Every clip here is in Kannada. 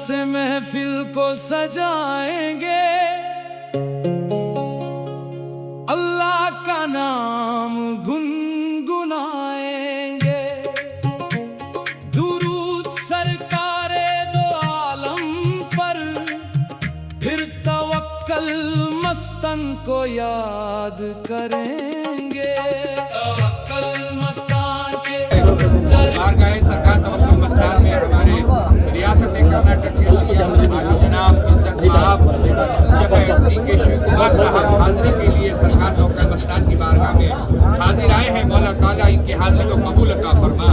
से महफिल को सजाएंगे, अल्लाह का नाम गुनगुनाएंगे। दुरूद सरकारे दो आलम पर, फिर तवक्कल मस्तन को याद करेंगे। तवक्कल मस्तान के बारगाह सरकार तवक्कुल मस्तान में हमारे रियासत कर्नाटक के सीएम जनाब इज्जत माब के शिव कुमार साहब हाजिरी के लिए सरकार तवक्कुल मस्तान की बारगाह में हाजिर आए हैं। मौला ताला इनकी हाजिरी को कबूल अता फरमा।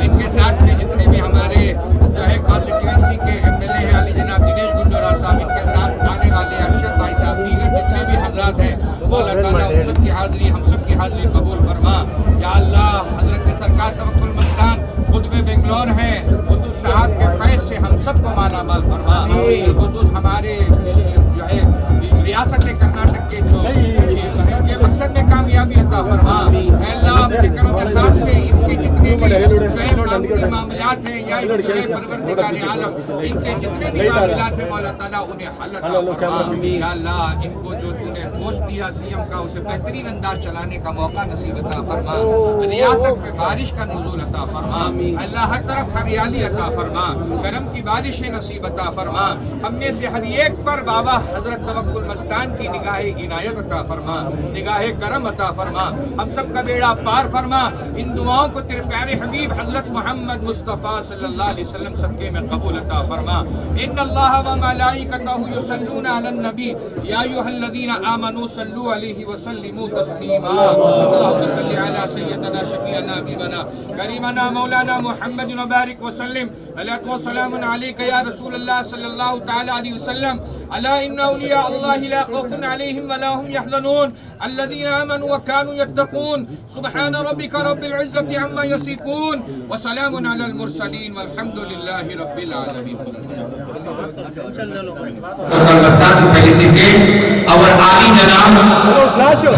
इनके साथ में जितने भी हमारे जो है कॉन्स्टिट्यूएंसी के एमएलए हैं अली जनाब दिनेश गुंडोरा साहब, इनके साथ आने वाले अरशद भाई साहब, दीगर जितने भी हजरात हैं, मौला ताला उन सब की हाजिरी हम सब की हाजिरी कबूल फरमा। या अल्लाह हजरत सरकार तवक्कुल मस्तान खुतबे बेंगलोर हैं, कुतुब साहब के फैज से हम सबको माला माल फरमा। खुसूस हमारे जो है रियासत कर्नाटक के जो के मकसद में कामयाबी अता फरमा। अल्लाह अपने करम खास से इनके जितने भी मामलात हैं या परवरदिगार आलम इनके जितने भी मामलात हैं मौला ताला उन्हें हल अता फरमा। या अल्लाह इनको जो तूने पोस्ट दिया सीएम का उसे बेहतरीन अंदाज चलाने का मौका नसीब अता फरमा। रियासत में बारिश का नुज़ूल अता फरमा। अल्लाह हर तरफ हरियाली अता फरमा, करम की बारिशें नसीब अता फरमा। हमने से हर एक पर बाबा हजरत तवक्कुल मस्तान की निगाह इनायत अता फरमा, निगाह करम अता फरमा। हम सब का बेड़ा पार फरमा। इन दुआओं को तेरे प्यारे हबीब हजरत मोहम्मद मुस्तफ़ा सल्लल्लाहु अलैहि वसल्लम सदके में कबूल अता फरमा। इन्नल्लाह व मलाइकतहु युसल्लूना अलन नबी या अय्युहल्लज़ीना आमनू सल्लू अलैहि व सल्लिमू तस्लीमा। अल्लाहुम्मा सल्लि अला सय्यदना शफीअना हबीबना करीमना मौलाना मुहम्मद व बारिक व सल्लिम अलैहि व सलामुन अलैका या रसूलल्लाह सल्लल्लाहु तआला अलैहि वसल्लम। अला इन्ना औलिया अल्लाहि ला खौफुन अलैहिम व ला हुम यहज़नून अल्लज़ीना आमनू व कानू यत्तकून। सुब्हान रब्बिका रब्बिल इज़्ज़ति अम्मा यसिफून व सलामुन अलल मुरसलीन वल्हम्दुलिल्लाहि रब्बिल आलमीन। Our Ali Janab,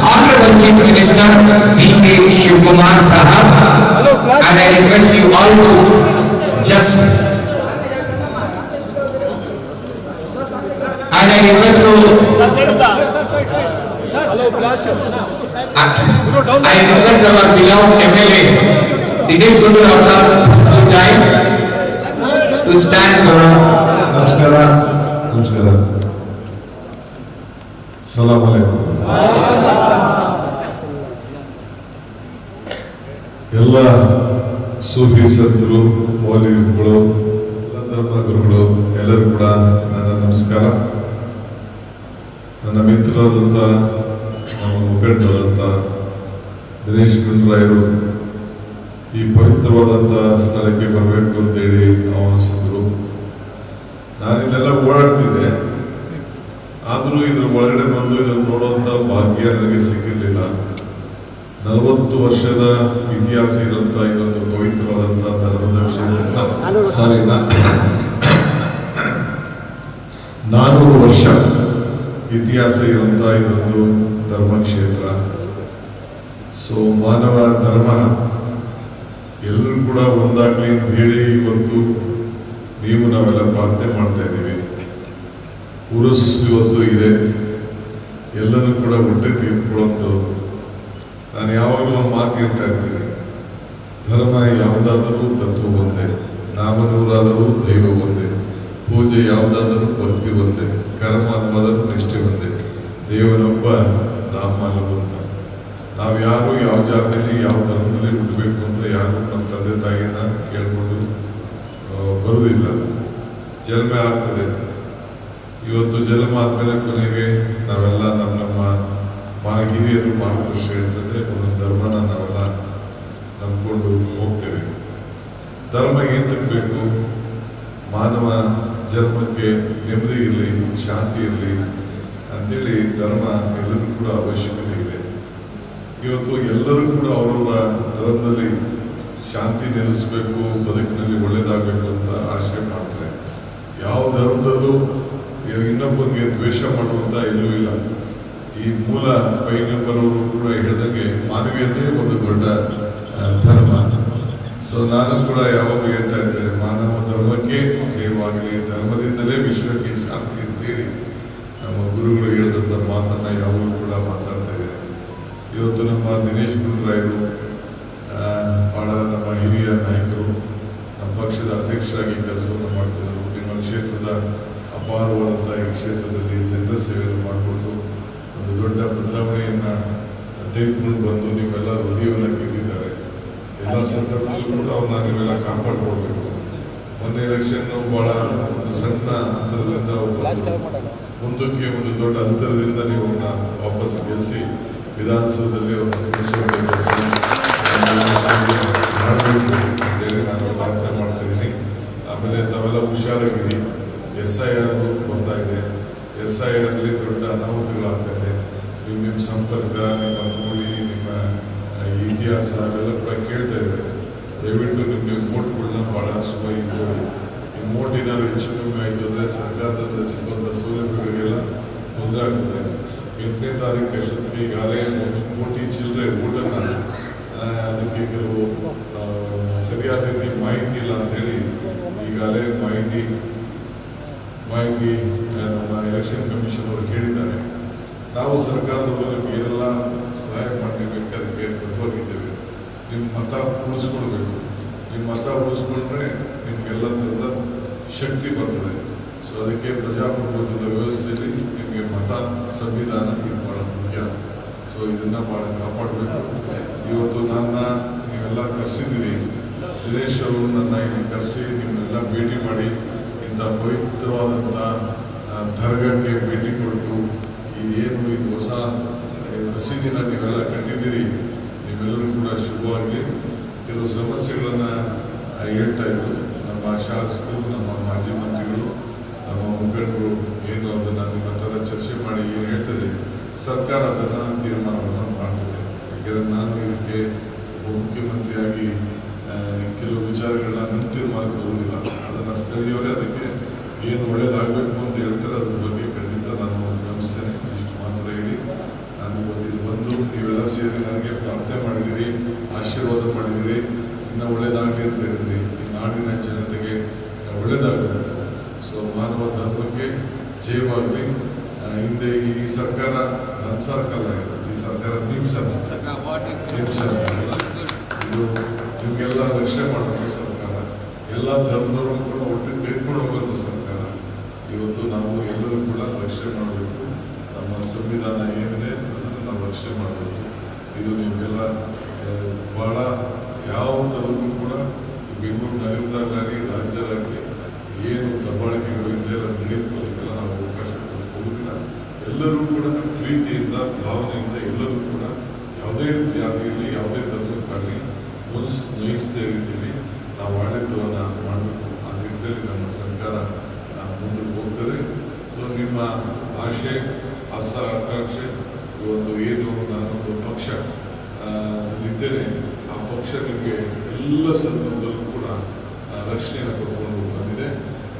Honorable Chief Minister D.K. Shiv Kumar Sahab, and I request you all to just, and I request to, I request our beloved MLA Dinesh Gundura Sahab to join, to stand. Namaskara. Namaskara. Assalamu alaikum. ಎಲ್ಲ ಸೂಫಿ ಸಂತರು, ಮೌಲ್ವಿಗಳು, ಎಲ್ಲ ಧರ್ಮ ಗುರುಗಳು ಎಲ್ಲರೂ ಕೂಡ ನನ್ನ ನಮಸ್ಕಾರ. ನನ್ನ ಮಿತ್ರರಾದಂಥ ನಮ್ಮ ಮುಖಂಡರಾದಂಥ ದಿನೇಶ್ ಗುಂಡೂರಾಯರು ಈ ಪವಿತ್ರವಾದಂಥ ಸ್ಥಳಕ್ಕೆ ಬರಬೇಕು ಅಂತೇಳಿ ಆಹ್ವಾನಿಸಿದ್ರು. ನಾನಿಲ್ಲೆಲ್ಲ ಓಡಾಡ್ತಿದ್ದೆ, ಆದರೂ ಇದ್ರ ಒಳಗಡೆ ಬಂದು ಇದನ್ನು ನೋಡುವಂಥ ಭಾಗ್ಯ ನನಗೆ ಸಿಕ್ಕಿರಲಿಲ್ಲ. 40 ವರ್ಷದ ಇತಿಹಾಸ ಇರುವಂಥ ಇದೊಂದು ಪವಿತ್ರವಾದಂಥ ಧರ್ಮದ ಕ್ಷೇತ್ರ. 400 ವರ್ಷ ಇತಿಹಾಸ ಇರುವಂಥ ಇದೊಂದು ಧರ್ಮಕ್ಷೇತ್ರ. ಸೊ ಮಾನವ ಧರ್ಮ ಎಲ್ಲರೂ ಕೂಡ ಒಂದಾಗಲಿ ಅಂತ ಹೇಳಿ ಇವತ್ತು ನಾವೆಲ್ಲ ಪ್ರಾರ್ಥನೆ ಮಾಡ್ತಾ ಇದ್ದೀವಿ. ಉರುಸ್ ಇವತ್ತು ಇದೆ, ಎಲ್ಲರೂ ಕೂಡ ಹೊಟ್ಟೆ ತೀರ್ಕೊಳ್ಳೋದು. ನಾನು ಯಾವಾಗಲೂ ಒಂದು ಮಾತು ಹೇಳ್ತಾ ಇರ್ತೀನಿ, ಧರ್ಮ ಯಾವುದಾದರೂ ತತ್ವ ಒಂದೇ, ನಾಮನೂರಾದರೂ ದೈವ ಒಂದೇ, ಪೂಜೆ ಯಾವುದಾದರೂ ಭಕ್ತಿ ಒಂದೇ, ಕರ್ಮ ಅನ್ನೋದಾದ್ರೂ ನಿಷ್ಠೆ ಒಂದೇ, ದೇವನೊಬ್ಬ ರಾಮನ ಬಂದ. ನಾವು ಯಾರು ಯಾವ ಜಾತಿಯಲ್ಲಿ ಯಾವ ಧರ್ಮದಲ್ಲಿ ಹುಟ್ಟಬೇಕು ಅಂತ ಯಾರು ನಮ್ಮ ತಂದೆ ತಾಯಿಯನ್ನ ಕೇಳ್ಕೊಂಡು ಬರುವುದಿಲ್ಲ. ಜನ್ಮ ಆಗ್ತದೆ. ಇವತ್ತು ಜನ್ಮ ಆದ್ಮೇಲೆ ಕೊನೆಗೆ ನಾವೆಲ್ಲ ನಮ್ಮ ಹಿರಿಯರು ಮಾರ್ಗದರ್ಶನ ಹೇಳ್ತಂದ್ರೆ ಒಂದೊಂದು ಧರ್ಮನ ನಾವೆಲ್ಲ ನಂಬ್ಕೊಂಡು ಹೋಗ್ತೇವೆ. ಧರ್ಮ ಏತಕ್ಕೆ ಬೇಕು? ಮಾನವ ಜನ್ಮಕ್ಕೆ ನೆಮ್ಮದಿ ಇರಲಿ, ಶಾಂತಿ ಇರಲಿ ಅಂತೇಳಿ ಧರ್ಮ ಎಲ್ಲರಿಗೂ ಕೂಡ ಅವಶ್ಯಕತೆ ಇದೆ. ಇವತ್ತು ಎಲ್ಲರೂ ಕೂಡ ಅವರವರ ಧರ್ಮದಲ್ಲಿ ಶಾಂತಿ ನೆಲೆಸಬೇಕು, ಬದುಕಿನಲ್ಲಿ ಒಳ್ಳೇದಾಗಬೇಕು ಅಂತ ಆಶೆ ಮಾಡ್ತಾರೆ. ಯಾವ ಧರ್ಮದಲ್ಲೂ ಇನ್ನೊಬ್ಬನಿಗೆ ದ್ವೇಷ ಮಾಡುವಂತ ಎಲ್ಲೂ ಇಲ್ಲ. ಈ ಮೂಲ ಪೈಗಂಬರ್ ಅವರು ಕೂಡ ಹೇಳಿದಂಗೆ ಮಾನವೀಯತೆ ಒಂದು ದೊಡ್ಡ ಧರ್ಮ. ಸೊ ನಾನು ಕೂಡ ಯಾವಾಗಲೂ ಹೇಳ್ತಾ ಇರ್ತೇನೆ, ಮಾನವ ಧರ್ಮಕ್ಕೆ ಜಯವಾಗಲಿ, ಧರ್ಮದಿಂದಲೇ ವಿಶ್ವಕ್ಕೆ ಶಾಂತಿ ಅಂತೇಳಿ ನಮ್ಮ ಗುರುಗಳು ಹೇಳಿದಂಥ ಮಾತನ್ನ ಯಾವಾಗಲೂ ಕೂಡ ಮಾತಾಡ್ತಾ ಇದ್ದಾರೆ. ಇವತ್ತು ನಮ್ಮ ದಿನೇಶ್ ಗುಂಡೂರಾಯರು ಬಹಳ ನಮ್ಮ ಹಿರಿಯ ನಾಯಕರು, ನಮ್ಮ ಪಕ್ಷದ ಅಧ್ಯಕ್ಷರಾಗಿ ಕೆಲಸವನ್ನು ಮಾಡ್ತಿದ್ದರು. ನಿಮ್ಮ ಕ್ಷೇತ್ರದ ಅಪಾರವಾದಂಥ ಈ ಕ್ಷೇತ್ರದಲ್ಲಿ ಜನರ ಸೇವೆಯನ್ನು ಮಾಡಿಕೊಂಡು ಒಂದು ದೊಡ್ಡ ಬದಲಾವಣೆಯನ್ನು ತೆಗೆದುಕೊಂಡು ಬಂದು ನೀವೆಲ್ಲ ಹೃದಯವನ್ನು ಗೆದ್ದಿದ್ದಾರೆ. ಎಲ್ಲ ಸಂದರ್ಭದಲ್ಲೂ ಕೂಡ ಅವ್ರನ್ನ ನೀವೆಲ್ಲ ಕಾಪಾಡ್ಕೊಳ್ಬೇಕು. ಮೊನ್ನೆ ಎಲೆಕ್ಷನ್ ಬಹಳ ಒಂದು ಸಣ್ಣ ಅಂತರದಿಂದ ಮುಂದಕ್ಕೆ ಒಂದು ದೊಡ್ಡ ಅಂತರದಿಂದ ನೀವು ಅವ್ರನ್ನ ವಾಪಸ್ ಗೆಲ್ಲಿಸಿ ವಿಧಾನಸೌಧದಲ್ಲಿ ಅವ್ರನ್ನ ಕೆಲಸ ಮಾಡಬೇಕು ಅಂತೇಳಿ ನಾನು ಪ್ರಾರ್ಥನೆ ಮಾಡ್ತಾ ಇದ್ದೀನಿ. ಆಮೇಲೆ ತಾವೆಲ್ಲ ಹುಷಾರಾಗಿರಿ. SIR ಬರ್ತಾ ಇದೆ. SIR ದೊಡ್ಡ ಅನಾಹುತಗಳಾಗ್ತಾ ಇದೆ. ನಿಮ್ಮ ಸಂಪರ್ಕ, ನಿಮ್ಮ ನೋಡಿ, ನಿಮ್ಮ ಇತಿಹಾಸ ಅವೆಲ್ಲ ಕೂಡ ಕೇಳ್ತಾ ಇದ್ದಾರೆ. ದಯವಿಟ್ಟು ನಿಮಗೆ ವೋಟ್ಗಳನ್ನ ಭಾಳ ಸುಖ ಇಟ್ಕೊಳ್ಳಿ. ನಿಮ್ಮ ವೋಟ್ ಏನಾದ್ರು ಹೆಚ್ಚು ಕಮ್ಮಿ ಆಯಿತು ಅಂದರೆ ಸರ್ಕಾರದಿಂದ ಸಿಗುವಂಥ ಸೌಲಭ್ಯಗಳಿಗೆಲ್ಲ ತೊಂದರೆ ಆಗುತ್ತೆ. 8ನೇ ತಾರೀಕು ಅಷ್ಟೊತ್ತಿಗೆ ಈಗಾಗಲೇ 1 ಕೋಟಿ ಚಿಲ್ಲರೆ ವೋಟನ್ನು ಅದಕ್ಕೆ ಕೆಲವು ಸರಿಯಾದ ರೀತಿ ಮಾಹಿತಿ ಇಲ್ಲ ಅಂತೇಳಿ ಈಗಾಗಲೇ ಮಾಹಿತಿ ನಮ್ಮ ಎಲೆಕ್ಷನ್ ಕಮಿಷನ್ ಅವರು ಹೇಳಿದ್ದಾರೆ. ನಾವು ಸರ್ಕಾರದವರು ನಿಮ್ಗೆ ಏನೆಲ್ಲ ಸಹಾಯ ಮಾಡಬೇಕು ಅದಕ್ಕೆ ಬದ್ಧವಾಗಿದ್ದೇವೆ. ನಿಮ್ಮ ಮತ ಉಳಿಸ್ಕೊಳ್ಬೇಕು. ನಿಮ್ಮ ಮತ ಉಳಿಸ್ಕೊಂಡ್ರೆ ನಿಮಗೆಲ್ಲ ಥರದ ಶಕ್ತಿ ಬರ್ತದೆ. ಸೊ ಅದಕ್ಕೆ ಪ್ರಜಾಪ್ರಭುತ್ವದ ವ್ಯವಸ್ಥೆಯಲ್ಲಿ ನಿಮಗೆ ಮತ, ಸಂವಿಧಾನ ಇದು ಭಾಳ ಮುಖ್ಯ. ಸೊ ಇದನ್ನ ಭಾಳ ಕಾಪಾಡಬೇಕು. ಇವತ್ತು ನೀವೆಲ್ಲ ಕರೆಸಿದ್ದೀರಿ. ದಿನೇಶ್ ಅವರು ನನ್ನ ಇಲ್ಲಿ ಕರೆಸಿ ನಿಮ್ಮನ್ನೆಲ್ಲ ಭೇಟಿ ಮಾಡಿ ಇಂಥ ಪವಿತ್ರವಾದಂಥ ದರ್ಗಕ್ಕೆ ಭೇಟಿ ಕೊಟ್ಟು ಇದು ಹೊಸ ಮಸೀದಿನ ನೀವೆಲ್ಲ ಕಟ್ಟಿದ್ದೀರಿ, ನೀವೆಲ್ಲರೂ ಕೂಡ ಶುಭವಾಗಲಿ. ಕೆಲವು ಸಮಸ್ಯೆಗಳನ್ನು ಹೇಳ್ತಾ ಇದ್ರು ನಮ್ಮ ಶಾಸಕರು, ನಮ್ಮ ಮಾಜಿ ಮಂತ್ರಿಗಳು, ನಮ್ಮ ಮುಖಂಡರು ಏನು ಅದನ್ನು ನಿಮ್ಮ ಹತ್ರ ಚರ್ಚೆ ಮಾಡಿ ಏನು ಹೇಳ್ತಾರೆ, ಸರ್ಕಾರ ಅದನ್ನು ತೀರ್ಮಾನವನ್ನು ಮಾಡ್ತದೆ. ಯಾಕೆಂದರೆ ನಾನು ಇದಕ್ಕೆ ಮುಖ್ಯಮಂತ್ರಿಯಾಗಿ ಕೆಲವು ವಿಚಾರಗಳನ್ನ ನನ್ನ ತೀರ್ಮಾನಕ್ಕೆ ಬರುವುದಿಲ್ಲ. ಅದನ್ನು ಸ್ಥಳೀಯವರೇ ಅದಕ್ಕೆ ಏನು ಒಳ್ಳೇದಾಗಬೇಕು ಅಂತ ಹೇಳ್ತಾರೆ, ಅದ್ರ ಬಗ್ಗೆ ಖಂಡಿತ ನಾನು ಗಮನಿಸ್ತೇನೆ. ಇಷ್ಟು ಮಾತ್ರ ಹೇಳಿ ನಾನು ಇವತ್ತು ಬಂದು ನೀವೆಲ್ಲ ಸೇರಿ ನನಗೆ ಪ್ರಾರ್ಥನೆ ಮಾಡಿದಿರಿ, ಆಶೀರ್ವಾದ ಮಾಡಿದಿರಿ, ಇನ್ನೂ ಒಳ್ಳೇದಾಗಲಿ ಅಂತ ಹೇಳಿದ್ರಿ. ಈ ನಾಡಿನ ಜನತೆಗೆ ಒಳ್ಳೇದಾಗಬೇಕು. ಸೊ ಮಾನವ ಧರ್ಮಕ್ಕೆ ಜಯವಾಗಲಿ. ಹಿಂದೆ ಈ ಸರ್ಕಾರ ನನ್ನ ಸರ್ಕಾರ ಇದೆ, ಈ ಸರ್ಕಾರ ನಿಮ್ಮ ಸರ್ಕಾರ ಇದು ನಿಮಗೆಲ್ಲ ರಕ್ಷಣೆ ಮಾಡುವಂಥ ಸರ್ಕಾರ, ಎಲ್ಲ ಧರ್ಮದವರು ಕೂಡ ಒಟ್ಟಿಗೆ ತೆಗೆದುಕೊಂಡು ಹೋಗುವಂಥ ಸರ್ಕಾರ. ಇವತ್ತು ನಾವು ಎಲ್ಲರೂ ಕೂಡ ರಕ್ಷಣೆ ಮಾಡಬೇಕು. ನಮ್ಮ ಸಂವಿಧಾನ ಏನಿದೆ ಅದನ್ನು ನಾವು ರಕ್ಷಣೆ ಮಾಡಬೇಕು. ಇದು ನಿಮಗೆಲ್ಲ ಭಾಳ ಯಾವ ಥರದೂ ಕೂಡ ಬೆಂಗಳೂರು ನಗರದಾಗಲಿ ರಾಜ್ಯದಾಗಲಿ ಏನು ದಬ್ಬಾಳಿಕೆಗಳು ಇದೆಲ್ಲ ನಡೆಯೋದಕ್ಕೆಲ್ಲ ನಾವು ಅವಕಾಶ ಕೊಡುವುದಿಲ್ಲ. ಎಲ್ಲರೂ ಕೂಡ ಪ್ರೀತಿಯಿಂದ, ಭಾವನೆಯಿಂದ ಎಲ್ಲರೂ ಕೂಡ ಯಾವುದೇ ಜಾತಿಯಲ್ಲಿ ಯಾವುದೇ ಧರ್ಮಕ್ಕಾಗಲಿ ನಯಿಸದೇ ರೀತಿಯಲ್ಲಿ ನಾವು ಆಡಳಿತವನ್ನು ಮಾಡಬೇಕು. ಆ ನಿಟ್ಟಿನಲ್ಲಿ ನಮ್ಮ ಸರ್ಕಾರ ಮುಂದಕ್ಕೆ ಹೋಗ್ತದೆ. ಸೊ ನಿಮ್ಮ ಆಶೆ, ಆಕಾಂಕ್ಷೆ ಇವತ್ತು ಏನು ನಾನೊಂದು ಪಕ್ಷ ಇದ್ದೇನೆ, ಆ ಪಕ್ಷ ನಿಮಗೆ ಎಲ್ಲ ಸಂದರ್ಭದಲ್ಲೂ ಕೂಡ ರಕ್ಷಣೆಯನ್ನು ಕೊಡ್ಕೊಂಡು ಬಂದಿದೆ.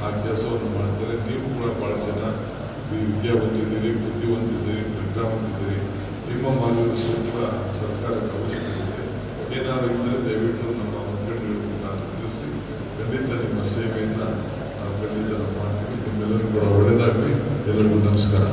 ಆ ಕೆಲಸವನ್ನು ಮಾಡ್ತಾರೆ. ನೀವು ಕೂಡ ಭಾಳ ಜನ ವಿದ್ಯಾವಂತಿದ್ದೀರಿ, ಬುದ್ಧಿವಂತಿದ್ದೀರಿ, ಪ್ರಜ್ಞಾವಂತಿದ್ದೀರಿ. ನಿಮ್ಮ ಮಾರ್ಗದರ್ಶನ ಕೂಡ ಸರ್ಕಾರಕ್ಕೆ ಅವಶ್ಯಕತೆ ಇದೆ. ಏನಾದರೂ ಇದ್ದರೆ ದಯವಿಟ್ಟು ನಮ್ಮ ಮುಖಂಡರಿಗೂ ನಾನು ತಿಳಿಸಿ ಖಂಡಿತ ನಿಮ್ಮ ಸೇವೆಯನ್ನು ನಾವು ಖಂಡಿತ ನಾವು ಮಾಡ್ತೀವಿ. ನಿಮ್ಮೆಲ್ಲರಿಗೂ ಕೂಡ ಒಳ್ಳೆಯದಾಗಲಿ. ಎಲ್ಲರಿಗೂ ನಮಸ್ಕಾರ.